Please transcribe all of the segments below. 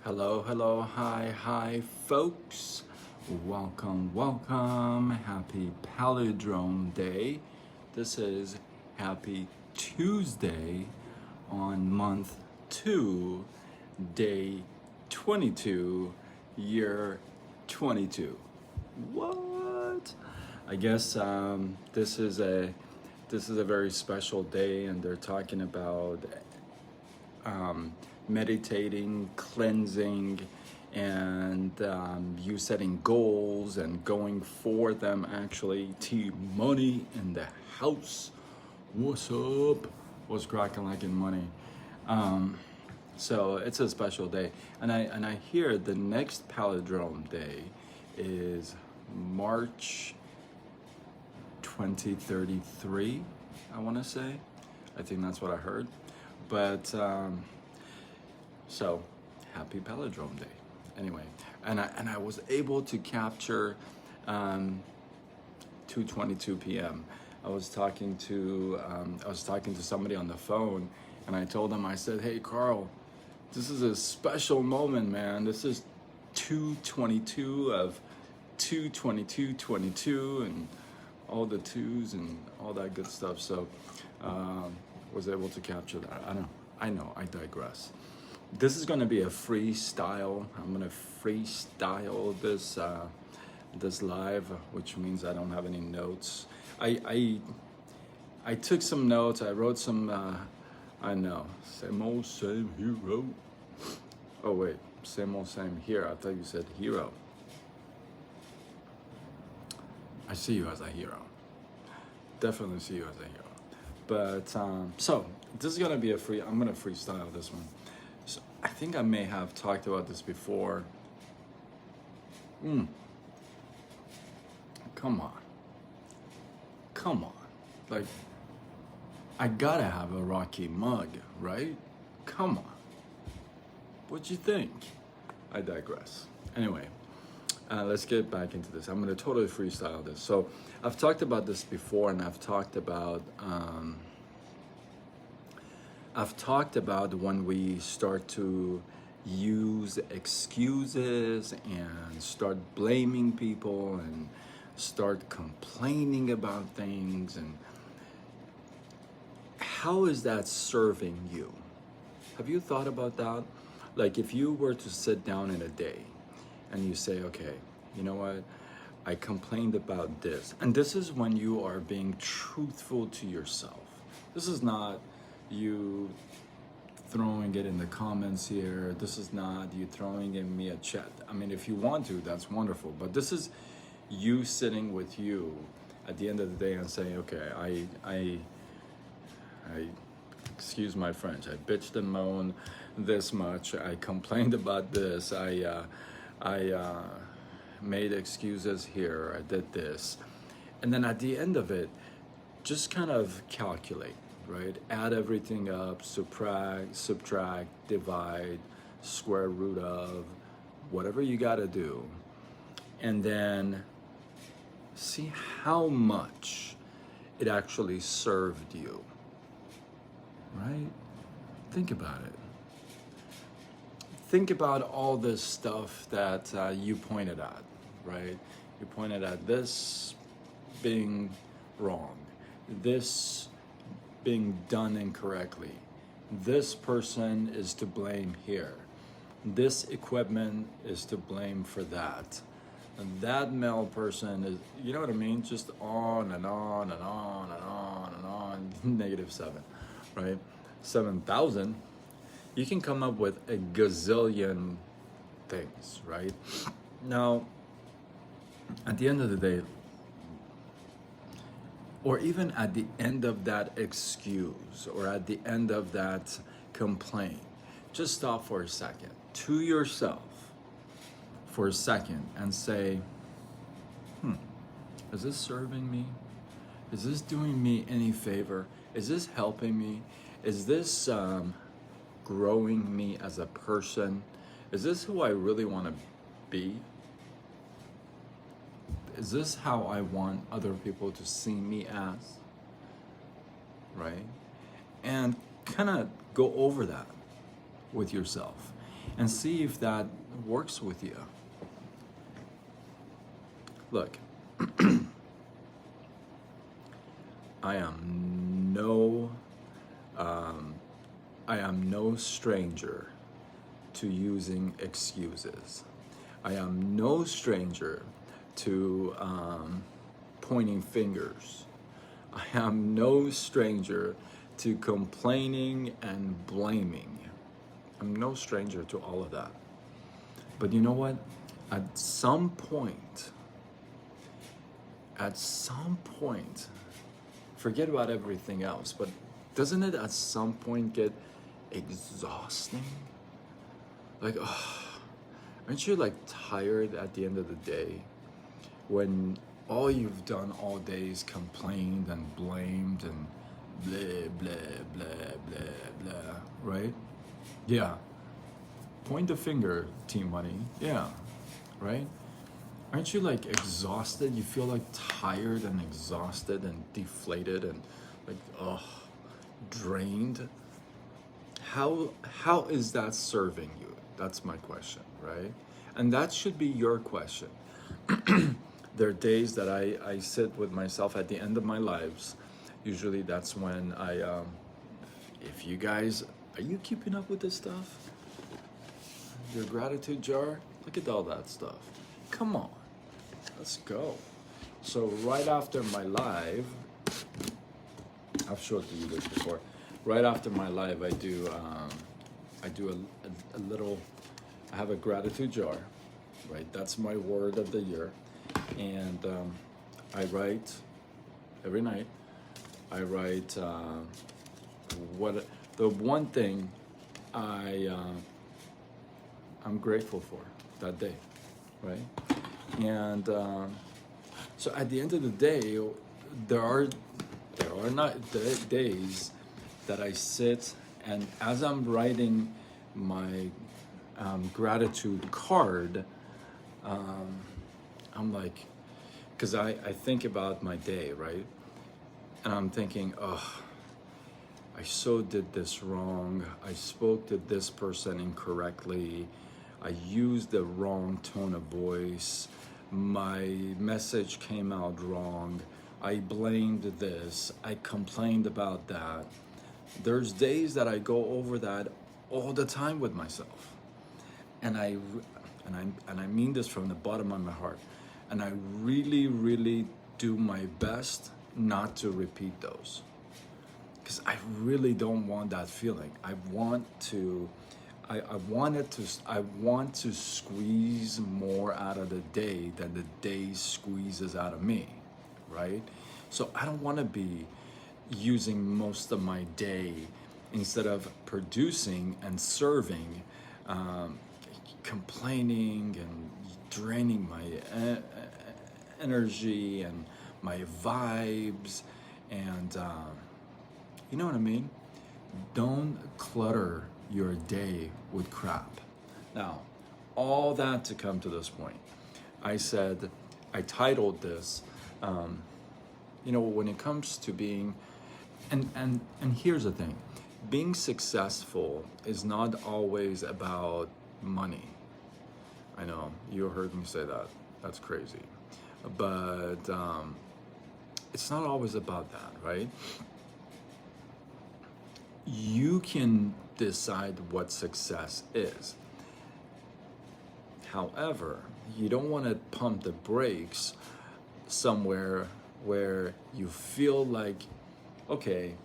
Hello, hello, hi, folks. Welcome. Happy Palindrome Day. This is Happy Tuesday on month 2, day 22, year 22. What? I guess this is a very special day, and they're talking about meditating, cleansing, and you setting goals and going for them. Actually, T Money in the house. What's up? What's cracking like in money? So it's a special day, and I hear the next Palindrome Day is March 2033. I want to say. I think that's what I heard. But so happy Palindrome Day. Anyway, and I was able to capture 2:22 p.m. I was talking to somebody on the phone, and I told them, I said, "Hey Carl, this is a special moment, man. This is 2:22 of 2:22:22 and all the twos and all that good stuff." So was able to capture that. I know, I digress. This is gonna be a freestyle. I'm gonna freestyle this live, which means I don't have any notes. I took some notes. I wrote some. I know, same old same hero. Oh wait, same old same here. I thought you said hero. I see you as a hero. Definitely see you as a hero. But so this is gonna be I'm gonna freestyle this one. So I think I may have talked about this before. Come on. Like, I gotta have a Rocky mug, right? Come on. What'd you think? I digress. Anyway, let's get back into this. I'm gonna totally freestyle this. So I've talked about this before, and I've talked about when we start to use excuses and start blaming people and start complaining about things, and how is that serving you? Have you thought about that? Like, if you were to sit down in a day and you say, okay, you know what? I complained about this. And this is when you are being truthful to yourself. This is not you throwing it in the comments here. This is not you throwing in me a chat. I mean, if you want to, that's wonderful. But this is you sitting with you at the end of the day and saying, okay, I excuse my French, I bitched and moaned this much. I complained about this. I made excuses here. I did this. And then at the end of it, just kind of calculate, right? Add everything up, subtract, divide, square root of, whatever you got to do. And then see how much it actually served you, right? Think about it. Think about all this stuff that you pointed at, right? You pointed at this being wrong, this being done incorrectly, this person is to blame here, this equipment is to blame for that, and that male person is, you know what I mean? Just on and on and on and on and on. -7, right? 7,000. You can come up with a gazillion things, right? Now, at the end of the day, or even at the end of that excuse, or at the end of that complaint, just stop for a second to yourself for a second and say, is this serving me? Is this doing me any favor? Is this helping me? Is this growing me as a person? Is this who I really want to be? Is this how I want other people to see me as? Right? And kind of go over that with yourself and see if that works with you. Look, I am no stranger to using excuses. I am no stranger to pointing fingers. I am no stranger to complaining and blaming. I'm no stranger to all of that. But you know what? At some point, forget about everything else, but doesn't it at some point get exhausting? Like, aren't you like tired at the end of the day when all you've done all day is complained and blamed and blah, blah, blah, blah, blah, right? Yeah. Point the finger, Team Money. Yeah, right? Aren't you like exhausted? You feel like tired and exhausted and deflated and like, drained? How is that serving you? That's my question, right? And that should be your question. There are days that I sit with myself at the end of my lives. Usually that's when if you guys, are you keeping up with this stuff? Your gratitude jar? Look at all that stuff. Come on, let's go. So right after my live, I've showed you this before. Right after my live, I do a little, I have a gratitude jar, right? That's my word of the year. And I write every night. I write what the one thing I'm grateful for that day, right? And so at the end of the day, there are not days that I sit and as I'm writing my gratitude card, I'm like, because I think about my day, right? And I'm thinking, I so did this wrong. I spoke to this person incorrectly. I used the wrong tone of voice. My message came out wrong. I blamed this. I complained about that. There's days that I go over that all the time with myself. And I mean this from the bottom of my heart. And I really, really do my best not to repeat those. Because I really don't want that feeling. I want to squeeze more out of the day than the day squeezes out of me, right? So I don't want to be using most of my day instead of producing and serving, complaining and draining my energy and my vibes, and you know what I mean? Don't clutter your day with crap. Now, all that to come to this point, I titled this, when it comes to being, and here's the thing, being successful is not always about money. I know, you heard me say that. That's crazy. But it's not always about that, right? You can decide what success is. However, you don't want to pump the brakes somewhere where you feel like, okay,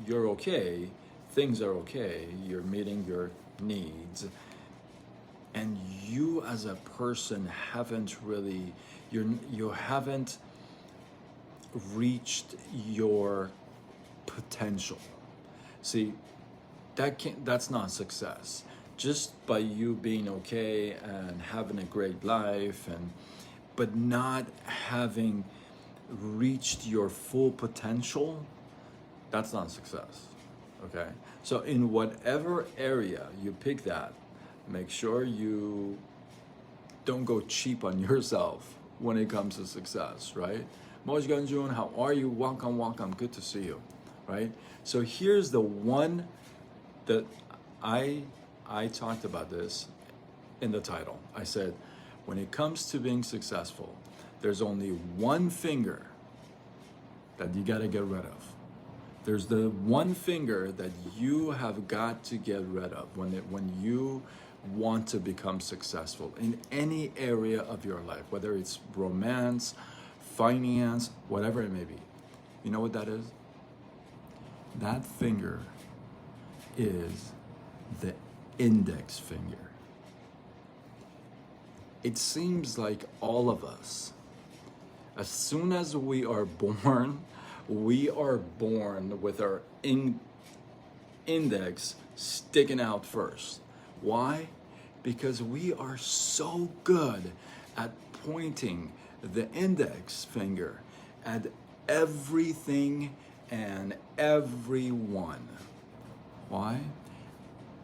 you're okay, things are okay, you're meeting your needs, and you as a person haven't really, you haven't reached your potential. See, that's not success. Just by you being okay and having a great life, but not having reached your full potential, that's not success. Okay? So in whatever area you pick that, make sure you don't go cheap on yourself when it comes to success, right? Moj Ganjun, how are you? Welcome. Good to see you, right? So here's the one that I I talked about this in the title. I said, when it comes to being successful, there's only one finger that you got to get rid of. There's the one finger that you have got to get rid of when you want to become successful in any area of your life, whether it's romance, finance, whatever it may be. You know what that is? That finger is the index finger. It seems like all of us, as soon as we are born with our index sticking out first. Why? Because we are so good at pointing the index finger at everything and everyone. Why?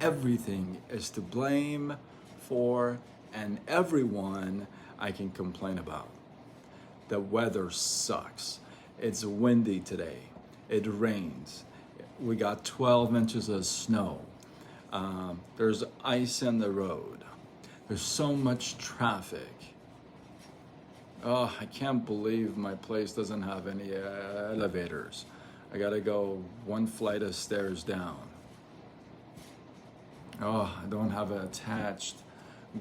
Everything is to blame for, and everyone I can complain about. The weather sucks. It's windy today. It rains. We got 12 inches of snow. There's ice in the road. There's so much traffic. Oh, I can't believe my place doesn't have any elevators. I gotta go one flight of stairs down. Oh, I don't have an attached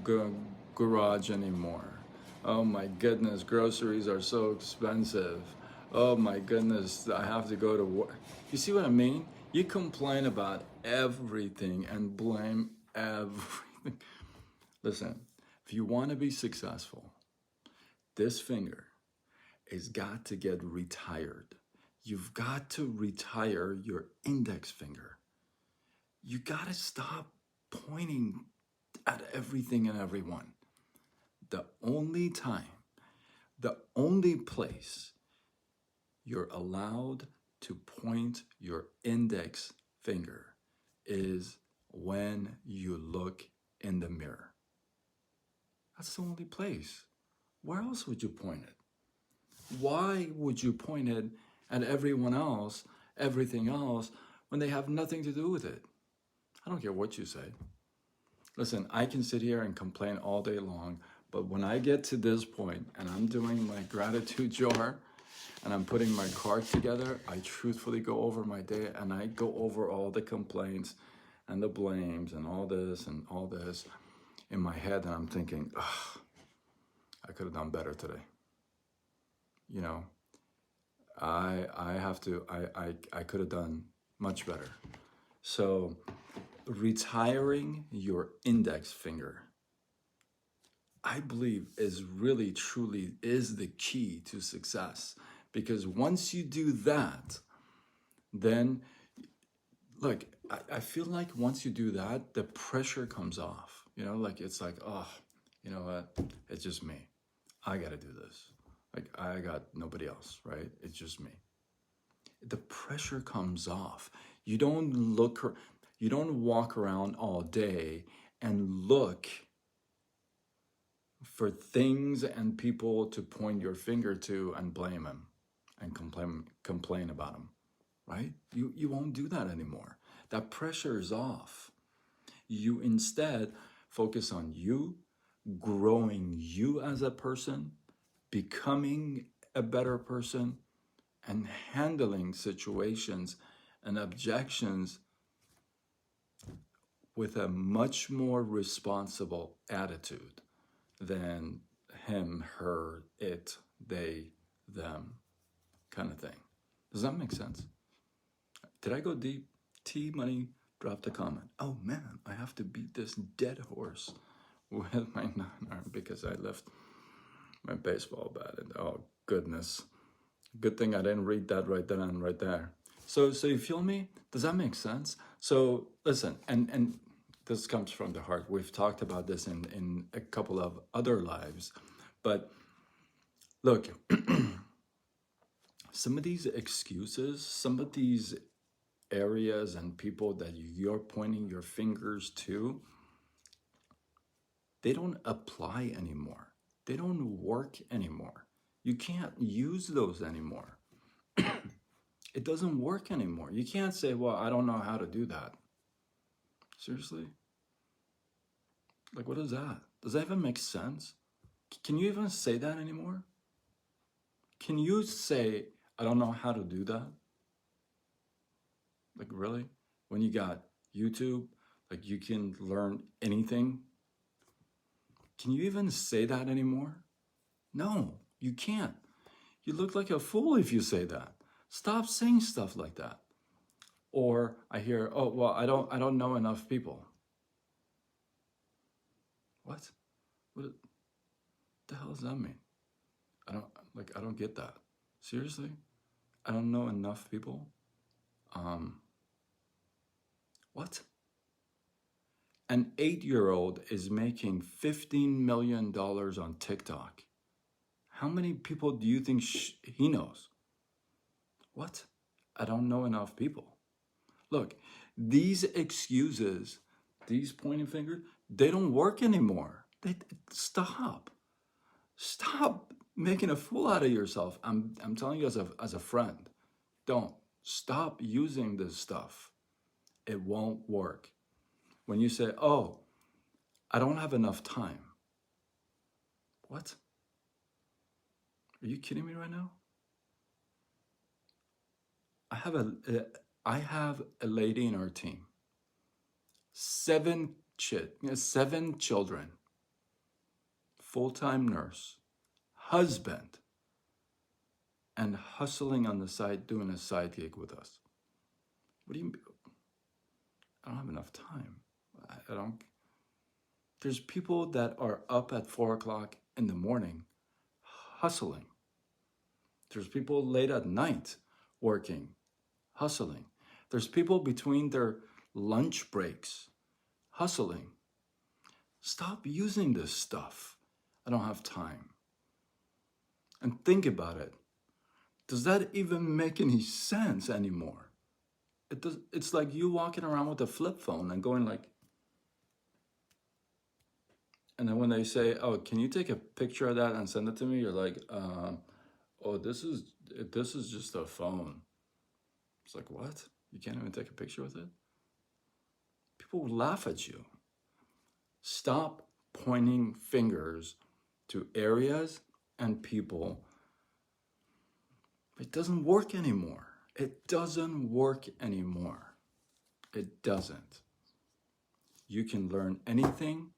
garage anymore. Oh my goodness, groceries are so expensive. Oh my goodness, I have to go to work. You see what I mean? You complain about everything and blame everything. Listen, if you want to be successful, this finger has got to get retired. You've got to retire your index finger. You got to stop pointing at everything and everyone. The only time, the only place you're allowed to point your index finger is when you look in the mirror. That's the only place. Where else would you point it? Why would you point it at everyone else, everything else, when they have nothing to do with it? I don't care what you say. Listen, I can sit here and complain all day long, but when I get to this point and I'm doing my gratitude jar and I'm putting my card together, I truthfully go over my day and I go over all the complaints and the blames and all this in my head, and I'm thinking, ugh, I could have done better today. You know, I could have done much better. So retiring your index finger, I believe, is really truly is the key to success. Because once you do that, then look, I feel like once you do that, the pressure comes off. You know, like it's like, oh, you know what? It's just me. I got to do this. Like I got nobody else, right? It's just me. The pressure comes off. You don't walk around all day and look for things and people to point your finger to and blame them and complain about them, right? You won't do that anymore. That pressure is off. You instead focus on you, growing you as a person, becoming a better person, and handling situations and objections with a much more responsible attitude than him, her, it, they, them kind of thing. Does that make sense? Did I go deep? T Money dropped a comment. Oh man, I have to beat this dead horse with my 9-iron because I left my baseball bat. And oh goodness. Good thing I didn't read that right then and right there. So you feel me? Does that make sense? So listen, and this comes from the heart. We've talked about this in a couple of other lives. But look, some of these excuses, some of these areas and people that you're pointing your fingers to, they don't apply anymore. They don't work anymore. You can't use those anymore. It doesn't work anymore. You can't say, well, I don't know how to do that. Seriously? Like, what is that? Does that even make sense? Can you even say that anymore? Can you say, I don't know how to do that? Like, really? When you got YouTube, like, you can learn anything. Can you even say that anymore? No, you can't. You look like a fool if you say that. Stop saying stuff like that. Or I hear, oh, well, I don't know enough people. What? What the hell does that mean? I don't get that. Seriously? I don't know enough people? What? An 8-year-old is making $15 million on TikTok. How many people do you think he knows? What? I don't know enough people. Look, these excuses, these pointing fingers, they don't work anymore. Stop. Stop making a fool out of yourself. I'm telling you as a friend, don't. Stop using this stuff. It won't work. When you say, oh, I don't have enough time. What? Are you kidding me right now? I have a lady in our team. 7 children, full-time nurse, husband, and hustling on the side, doing a side gig with us. What do you mean? I don't have enough time. I don't. There's people that are up at 4 o'clock in the morning hustling. There's people late at night working, hustling. There's people between their lunch breaks hustling. Stop using this stuff. I don't have time. And think about it. Does that even make any sense anymore? It does. It's like you walking around with a flip phone and going like, and then when they say, oh, can you take a picture of that and send it to me? You're like, oh, this is just a phone. It's like, what? You can't even take a picture with it? People will laugh at you. Stop pointing fingers to areas and people. It doesn't work anymore. It doesn't work anymore. It doesn't. You can learn anything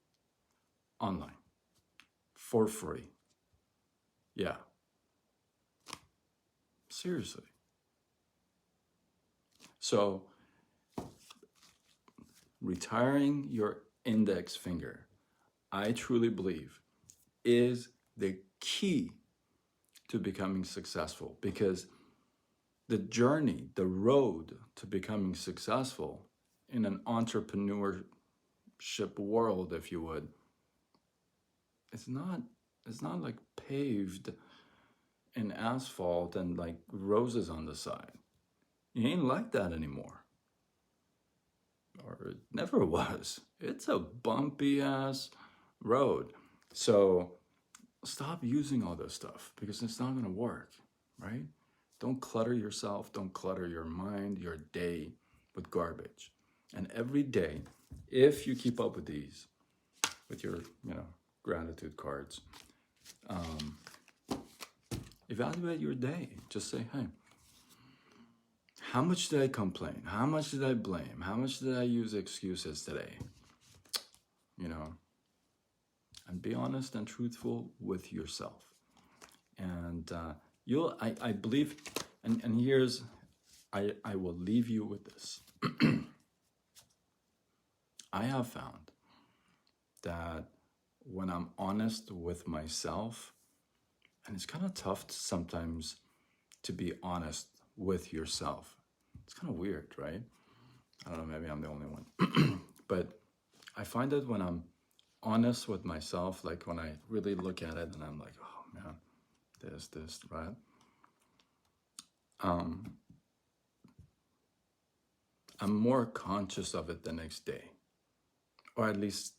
online for free. Yeah. Seriously. So, retiring your index finger, I truly believe, is the key to becoming successful, because the journey, the road to becoming successful in an entrepreneurship world, if you would, it's not like paved in asphalt and like roses on the side. You ain't like that anymore. Or it never was. It's a bumpy ass road. So stop using all this stuff because it's not going to work, right? Don't clutter yourself. Don't clutter your mind, your day with garbage. And every day, if you keep up with these, with your, gratitude cards, evaluate your day. Just say, hey, how much did I complain? How much did I blame? How much did I use excuses today? And be honest and truthful with yourself. And I believe, and here's, I will leave you with this. I have found that when I'm honest with myself, and it's kind of tough sometimes to be honest with yourself. It's kind of weird, right? I don't know, maybe I'm the only one. But I find that when I'm honest with myself, like when I really look at it and I'm like, oh man, this, right? I'm more conscious of it the next day. Or at least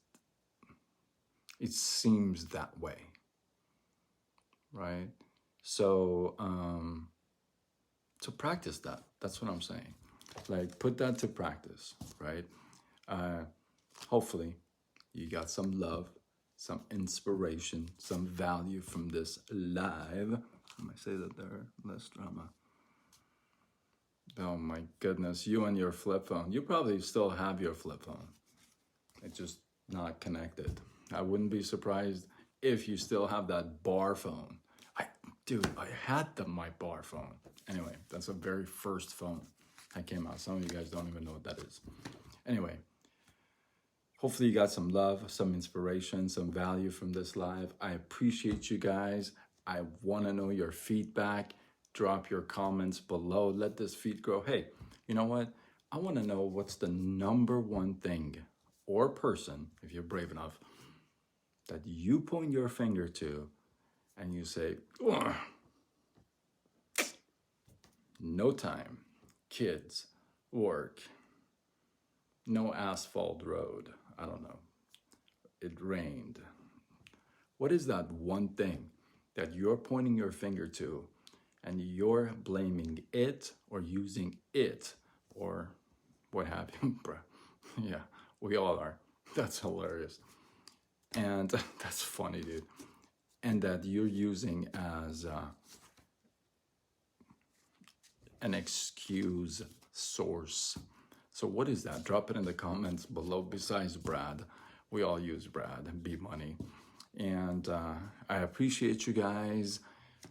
it seems that way, right? So, practice that. That's what I'm saying. Like, put that to practice, right? Hopefully, you got some love, some inspiration, some value from this live. I might say that there, less drama. Oh my goodness, you and your flip phone. You probably still have your flip phone. It's just not connected. I wouldn't be surprised if you still have that bar phone. Dude, I had my bar phone. Anyway, that's the very first phone that came out. Some of you guys don't even know what that is. Anyway, hopefully you got some love, some inspiration, some value from this live. I appreciate you guys. I want to know your feedback. Drop your comments below. Let this feed grow. Hey, you know what? I want to know what's the number one thing or person, if you're brave enough, that you point your finger to and you say, ugh, no time, kids, work, no asphalt road, I don't know, it rained. What is that one thing that you're pointing your finger to and you're blaming it or using it or what have you, bro? Yeah, we all are. That's hilarious. And that's funny, dude. And that you're using as an excuse source. So what is that? Drop it in the comments below. Besides Brad, we all use Brad and B-Money. And I appreciate you guys.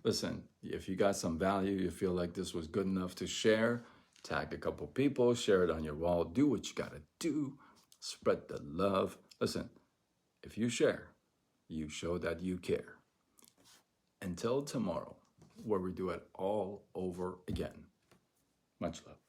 Listen, if you got some value, you feel like this was good enough to share, tag a couple people, share it on your wall, do what you gotta do, spread the love. Listen, if you share, you show that you care. Until tomorrow, where we do it all over again. Much love.